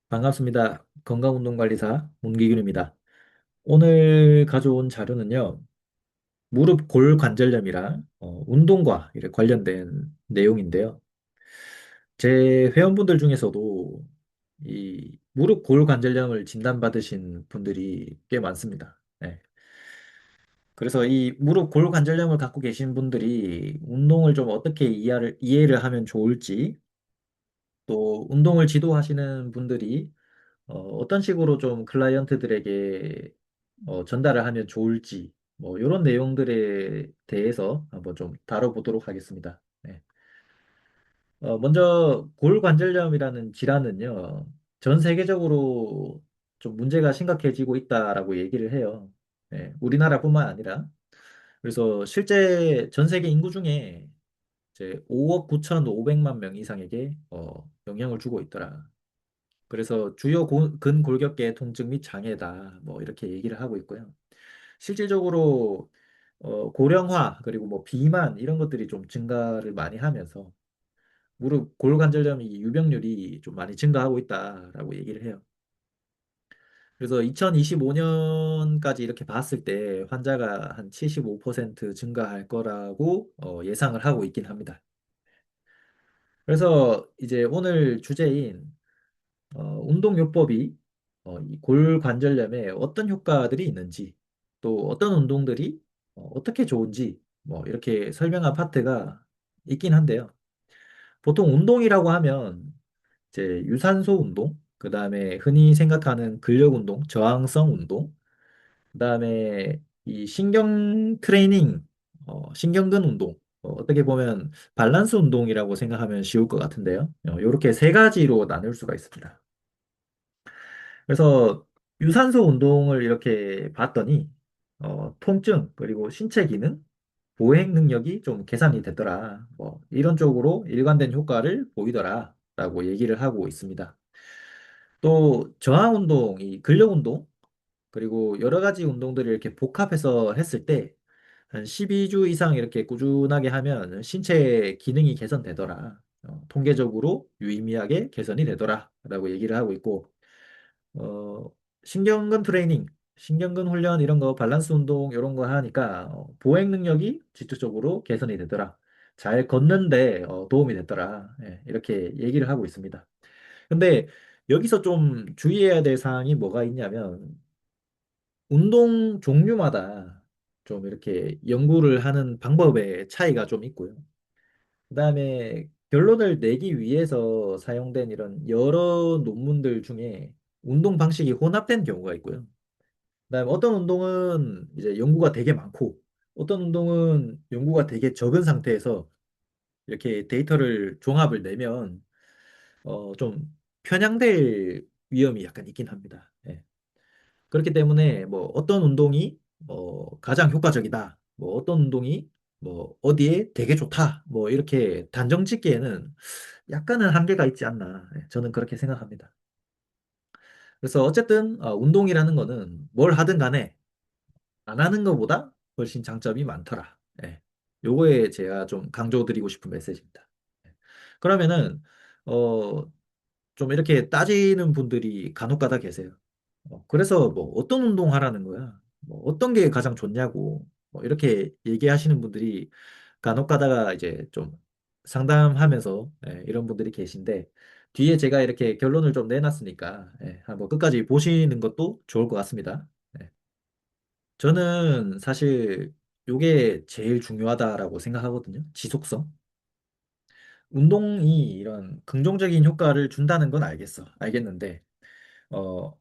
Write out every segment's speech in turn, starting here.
반갑습니다. 건강운동관리사 문기균입니다. 오늘 가져온 자료는요, 무릎 골관절염이랑 운동과 이렇게 관련된 내용인데요. 제 회원분들 중에서도 이 무릎 골관절염을 진단받으신 분들이 꽤 많습니다. 네. 그래서 이 무릎 골관절염을 갖고 계신 분들이 운동을 좀 어떻게 이해를 하면 좋을지, 또 운동을 지도하시는 분들이 떤 식으로 좀 클라이언트들에게 전달을 하면 좋을지, 뭐, 이런 내용들에 대해서 한번 좀 다뤄보도록 하겠습니다. 네. 먼저, 골관절염이라는 질환은요, 전 세계적으로 좀 문제가 심각해지고 있다라고 얘기를 해요. 네, 우리나라뿐만 아니라. 그래서 실제 전 세계 인구 중에 이제 5억 9,500만 명 이상에게 영향을 주고 있더라. 그래서 주요 근골격계 통증 및 장애다. 뭐 이렇게 얘기를 하고 있고요. 실질적으로 고령화 그리고 뭐 비만 이런 것들이 좀 증가를 많이 하면서 무릎 골관절염이 유병률이 좀 많이 증가하고 있다라고 얘기를 해요. 그래서 2025년까지 이렇게 봤을 때 환자가 한 75% 증가할 거라고 예상을 하고 있긴 합니다. 그래서 이제 오늘 주제인 운동요법이 이 골관절염에 어떤 효과들이 있는지, 또 어떤 운동들이 어떻게 좋은지, 뭐 이렇게 설명한 파트가 있긴 한데요. 보통 운동이라고 하면 이제 유산소 운동, 그 다음에 흔히 생각하는 근력 운동, 저항성 운동, 그 다음에 이 신경 트레이닝, 신경근 운동, 어떻게 보면 밸런스 운동이라고 생각하면 쉬울 것 같은데요. 이렇게 세 가지로 나눌 수가 있습니다. 그래서 유산소 운동을 이렇게 봤더니 통증 그리고 신체 기능, 보행 능력이 좀 개선이 됐더라. 뭐 이런 쪽으로 일관된 효과를 보이더라라고 얘기를 하고 있습니다. 또 저항 운동, 이 근력 운동 그리고 여러 가지 운동들을 이렇게 복합해서 했을 때 한 12주 이상 이렇게 꾸준하게 하면 신체 기능이 개선되더라. 통계적으로 유의미하게 개선이 되더라라고 얘기를 하고 있고 어, 신경근 트레이닝, 신경근 훈련 이런 거 밸런스 운동 이런 거 하니까 보행 능력이 직접적으로 개선이 되더라. 잘 걷는데 도움이 됐더라. 예, 이렇게 얘기를 하고 있습니다. 근데 여기서 좀 주의해야 될 사항이 뭐가 있냐면 운동 종류마다 좀 이렇게 연구를 하는 방법의 차이가 좀 있고요. 그다음에 결론을 내기 위해서 사용된 이런 여러 논문들 중에 운동 방식이 혼합된 경우가 있고요. 그다음에 어떤 운동은 이제 연구가 되게 많고 어떤 운동은 연구가 되게 적은 상태에서 이렇게 데이터를 종합을 내면 좀 편향될 위험이 약간 있긴 합니다. 예. 그렇기 때문에 뭐 어떤 운동이 가장 효과적이다. 뭐 어떤 운동이 뭐 어디에 되게 좋다. 뭐 이렇게 단정 짓기에는 약간은 한계가 있지 않나. 네, 저는 그렇게 생각합니다. 그래서 어쨌든 운동이라는 거는 뭘 하든 간에 안 하는 것보다 훨씬 장점이 많더라. 예. 요거에 제가 좀 강조드리고 싶은 메시지입니다. 예. 그러면은 어, 좀 이렇게 따지는 분들이 간혹 가다 계세요. 그래서 뭐 어떤 운동 하라는 거야? 뭐 어떤 게 가장 좋냐고 뭐 이렇게 얘기하시는 분들이 간혹 가다가 이제 좀 상담하면서 이런 분들이 계신데 뒤에 제가 이렇게 결론을 좀 내놨으니까 한번 끝까지 보시는 것도 좋을 것 같습니다. 예. 저는 사실 요게 제일 중요하다라고 생각하거든요. 지속성. 운동이 이런 긍정적인 효과를 준다는 건 알겠는데 어,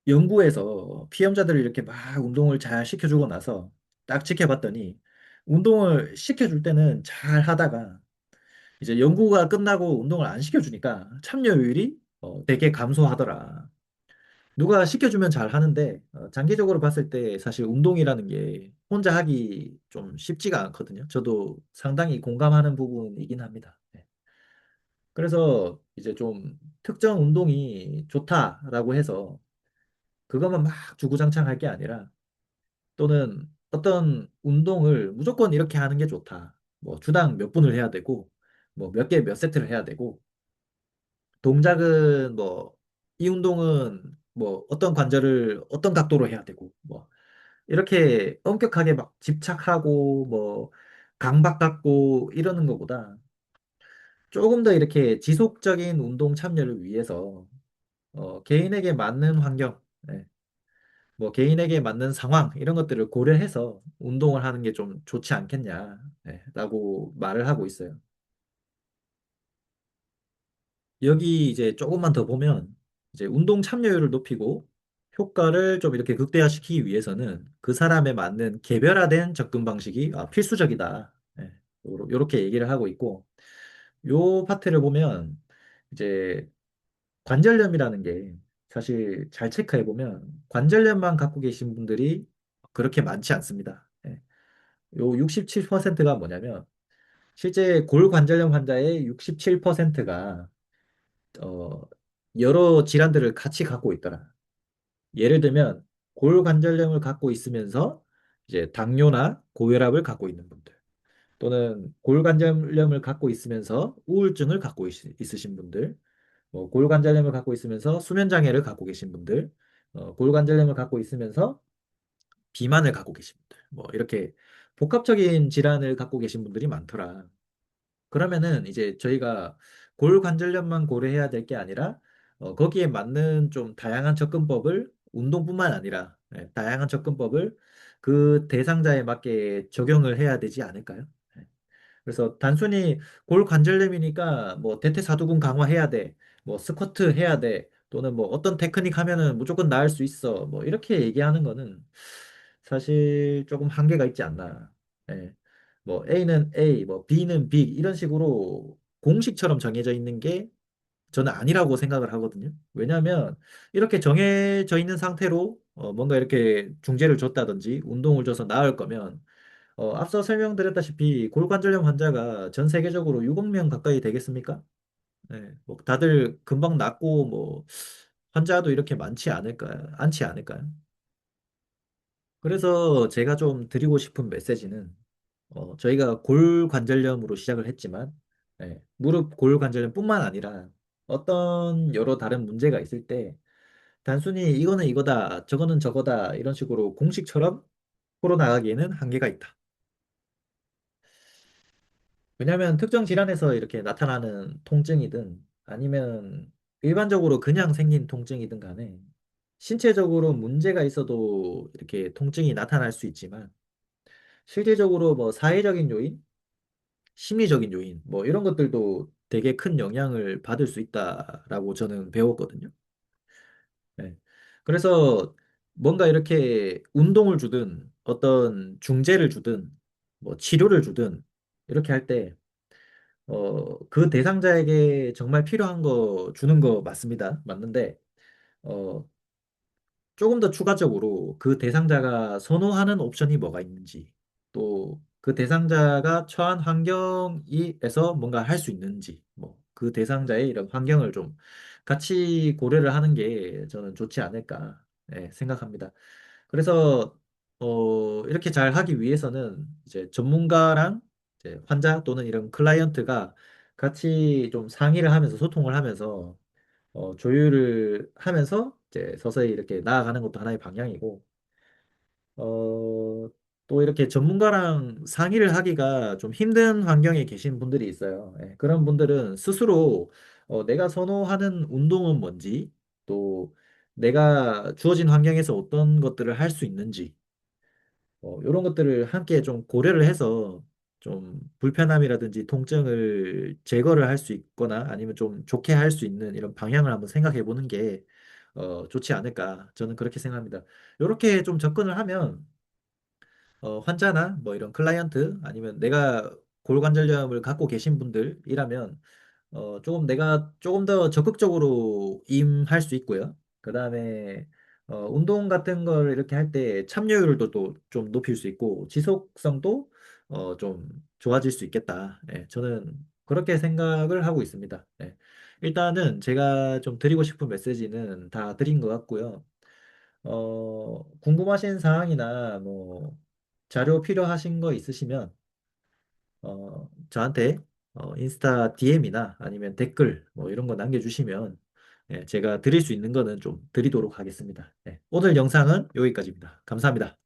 연구에서 피험자들을 이렇게 막 운동을 잘 시켜주고 나서 딱 지켜봤더니 운동을 시켜줄 때는 잘 하다가 이제 연구가 끝나고 운동을 안 시켜주니까 참여율이 되게 감소하더라. 누가 시켜주면 잘 하는데 장기적으로 봤을 때 사실 운동이라는 게 혼자 하기 좀 쉽지가 않거든요. 저도 상당히 공감하는 부분이긴 합니다. 네. 그래서 이제 좀 특정 운동이 좋다라고 해서 그것만 막 주구장창 할 게 아니라 또는 어떤 운동을 무조건 이렇게 하는 게 좋다. 뭐 주당 몇 분을 해야 되고 뭐 몇 개 몇 세트를 해야 되고 동작은 뭐 이 운동은 뭐 어떤 관절을 어떤 각도로 해야 되고 뭐 이렇게 엄격하게 막 집착하고 뭐 강박 갖고 이러는 것보다 조금 더 이렇게 지속적인 운동 참여를 위해서 개인에게 맞는 환경, 예, 뭐 개인에게 맞는 상황 이런 것들을 고려해서 운동을 하는 게 좀 좋지 않겠냐, 예, 라고 말을 하고 있어요. 여기 이제 조금만 더 보면 이제 운동 참여율을 높이고 효과를 좀 이렇게 극대화시키기 위해서는 그 사람에 맞는 개별화된 접근 방식이 필수적이다. 예, 요렇게 얘기를 하고 있고 요 파트를 보면 이제 관절염이라는 게 사실 잘 체크해 보면 관절염만 갖고 계신 분들이 그렇게 많지 않습니다. 예. 요 67%가 뭐냐면 실제 골관절염 환자의 67%가 어, 여러 질환들을 같이 갖고 있더라. 예를 들면 골관절염을 갖고 있으면서 이제 당뇨나 고혈압을 갖고 있는 분들 또는 골관절염을 갖고 있으면서 우울증을 갖고 있으신 분들 뭐 골관절염을 갖고 있으면서 수면 장애를 갖고 계신 분들 골관절염을 갖고 있으면서 비만을 갖고 계신 분들 뭐 이렇게 복합적인 질환을 갖고 계신 분들이 많더라. 그러면은 이제 저희가 골관절염만 고려해야 될 게 아니라 거기에 맞는 좀 다양한 접근법을 운동뿐만 아니라 다양한 접근법을 그 대상자에 맞게 적용을 해야 되지 않을까요? 네. 그래서 단순히 골관절염이니까 뭐 대퇴사두근 강화해야 돼, 뭐 스쿼트 해야 돼, 또는 뭐 어떤 테크닉 하면은 무조건 나을 수 있어, 뭐 이렇게 얘기하는 거는 사실 조금 한계가 있지 않나. 예. 뭐 A는 A, 뭐 B는 B 이런 식으로 공식처럼 정해져 있는 게 저는 아니라고 생각을 하거든요. 왜냐하면 이렇게 정해져 있는 상태로 뭔가 이렇게 중재를 줬다든지 운동을 줘서 나을 거면 앞서 설명드렸다시피 골관절염 환자가 전 세계적으로 6억 명 가까이 되겠습니까? 네, 뭐 다들 금방 낫고 뭐 환자도 이렇게 많지 않을까요? 않지 않을까요? 그래서 제가 좀 드리고 싶은 메시지는 저희가 골관절염으로 시작을 했지만 무릎 골관절염뿐만 아니라 어떤 여러 다른 문제가 있을 때 단순히 이거는 이거다, 저거는 저거다 이런 식으로 공식처럼 풀어나가기에는 한계가 있다. 왜냐하면 특정 질환에서 이렇게 나타나는 통증이든 아니면 일반적으로 그냥 생긴 통증이든 간에 신체적으로 문제가 있어도 이렇게 통증이 나타날 수 있지만 실질적으로 뭐 사회적인 요인, 심리적인 요인 뭐 이런 것들도 되게 큰 영향을 받을 수 있다라고 저는 배웠거든요. 네. 그래서 뭔가 이렇게 운동을 주든 어떤 중재를 주든 뭐 치료를 주든 이렇게 할 때 그 대상자에게 정말 필요한 거 주는 거 맞습니다. 맞는데 어, 조금 더 추가적으로 그 대상자가 선호하는 옵션이 뭐가 있는지, 또 그 대상자가 처한 환경에서 뭔가 할 수 있는지, 뭐 그 대상자의 이런 환경을 좀 같이 고려를 하는 게 저는 좋지 않을까 생각합니다. 그래서 이렇게 잘 하기 위해서는 이제 전문가랑 이제 환자 또는 이런 클라이언트가 같이 좀 상의를 하면서 소통을 하면서 조율을 하면서 이제 서서히 이렇게 나아가는 것도 하나의 방향이고, 어, 또 이렇게 전문가랑 상의를 하기가 좀 힘든 환경에 계신 분들이 있어요. 그런 분들은 스스로 내가 선호하는 운동은 뭔지, 또 내가 주어진 환경에서 어떤 것들을 할 수 있는지, 이런 것들을 함께 좀 고려를 해서 좀 불편함이라든지 통증을 제거를 할 수 있거나 아니면 좀 좋게 할 수 있는 이런 방향을 한번 생각해 보는 게 좋지 않을까 저는 그렇게 생각합니다. 이렇게 좀 접근을 하면 환자나 뭐 이런 클라이언트 아니면 내가 골관절염을 갖고 계신 분들이라면 조금 내가 조금 더 적극적으로 임할 수 있고요. 그다음에 운동 같은 걸 이렇게 할 때 참여율도 또 좀 높일 수 있고 지속성도 좀 좋아질 수 있겠다. 저는 그렇게 생각을 하고 있습니다. 일단은 제가 좀 드리고 싶은 메시지는 다 드린 것 같고요. 궁금하신 사항이나 뭐 자료 필요하신 거 있으시면 저한테 인스타 DM이나 아니면 댓글 뭐 이런 거 남겨주시면 예, 제가 드릴 수 있는 거는 좀 드리도록 하겠습니다. 네, 오늘 영상은 여기까지입니다. 감사합니다.